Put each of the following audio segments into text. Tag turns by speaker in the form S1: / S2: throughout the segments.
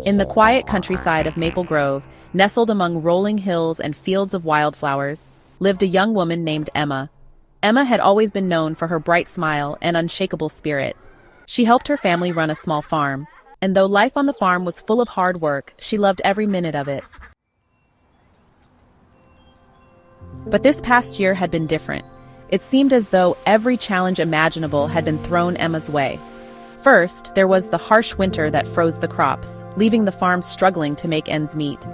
S1: In the quiet countryside of Maple Grove, nestled among rolling hills and fields of wildflowers, lived a young woman named Emma. Emma had always been known for her bright smile and unshakable spirit. She helped her family run a small farm, and though life on the farm was full of hard work, she loved every minute of it. But this past year had been different. It seemed as though every challenge imaginable had been thrown Emma's way. First, there was the harsh winter that froze the crops, leaving the farm struggling to make ends meet.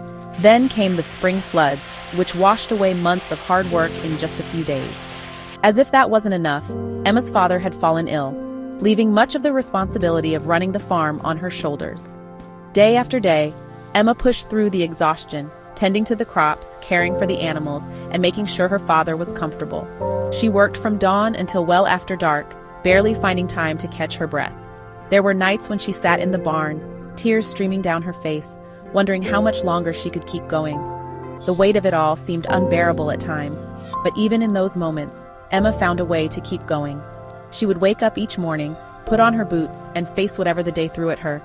S1: Then came the spring floods, which washed away months of hard work in just a few days. As if that wasn't enough, Emma's father had fallen ill, leaving much of the responsibility of running the farm on her shoulders. Day after day, Emma pushed through the exhaustion, tending to the crops, caring for the animals, and making sure her father was comfortable. She worked from dawn until well after dark, barely finding time to catch her breath. There were nights when she sat in the barn, tears streaming down her face, wondering how much longer she could keep going. The weight of it all seemed unbearable at times, but even in those moments, Emma found a way to keep going. She would wake up each morning, put on her boots, and face whatever the day threw at her.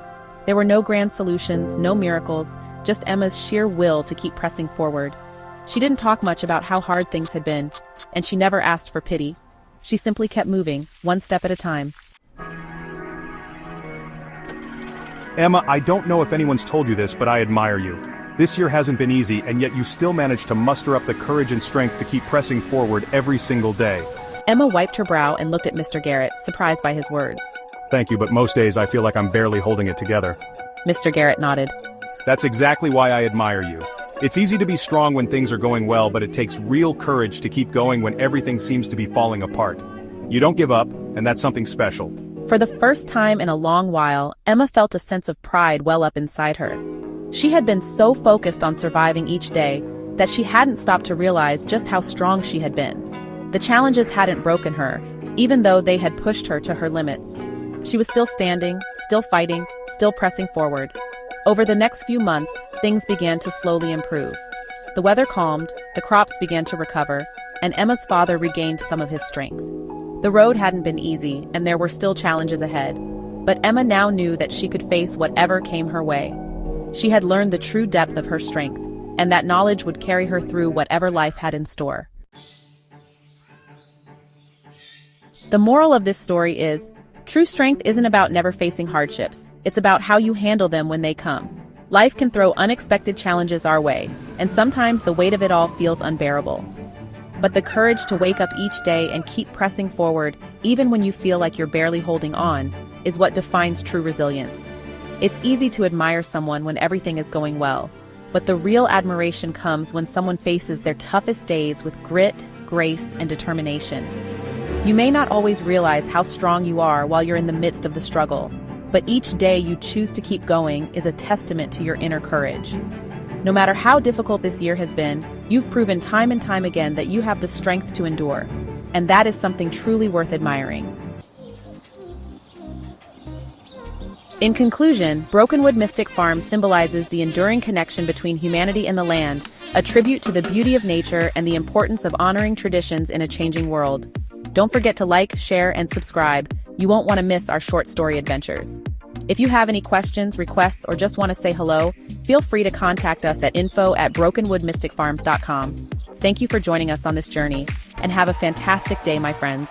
S1: There were no grand solutions, no miracles, just Emma's sheer will to keep pressing forward. She didn't talk much about how hard things had been, and she never asked for pity. She simply kept moving, one step at a time.
S2: Emma, I don't know if anyone's told you this, but I admire you. This year hasn't been easy, and yet you still managed to muster up the courage and strength to keep pressing forward every single day.
S1: Emma wiped her brow and looked at Mr. Garrett, surprised by his words.
S2: Thank you, but most days I feel like I'm barely holding it together.
S1: Mr. Garrett nodded.
S2: That's exactly why I admire you. It's easy to be strong when things are going well, but it takes real courage to keep going when everything seems to be falling apart. You don't give up, and that's something special.
S1: For the first time in a long while, Emma felt a sense of pride well up inside her. She had been so focused on surviving each day that she hadn't stopped to realize just how strong she had been. The challenges hadn't broken her, even though they had pushed her to her limits. She was still standing, still fighting, still pressing forward. Over the next few months, things began to slowly improve. The weather calmed, the crops began to recover, and Emma's father regained some of his strength. The road hadn't been easy, and there were still challenges ahead. But Emma now knew that she could face whatever came her way. She had learned the true depth of her strength, and that knowledge would carry her through whatever life had in store. The moral of this story is, true strength isn't about never facing hardships. It's about how you handle them when they come. Life can throw unexpected challenges our way, and sometimes the weight of it all feels unbearable. But the courage to wake up each day and keep pressing forward, even when you feel like you're barely holding on, is what defines true resilience. It's easy to admire someone when everything is going well, but the real admiration comes when someone faces their toughest days with grit, grace, and determination. You may not always realize how strong you are while you're in the midst of the struggle, but each day you choose to keep going is a testament to your inner courage. No matter how difficult this year has been, you've proven time and time again that you have the strength to endure, and that is something truly worth admiring. In conclusion, Brokenwood Mystic Farm symbolizes the enduring connection between humanity and the land, a tribute to the beauty of nature and the importance of honoring traditions in a changing world. Don't forget to like, share, and subscribe. You won't want to miss our short story adventures. If you have any questions, requests, or just want to say hello, feel free to contact us at info@brokenwoodmysticfarms.com. Thank you for joining us on this journey, and have a fantastic day, my friends.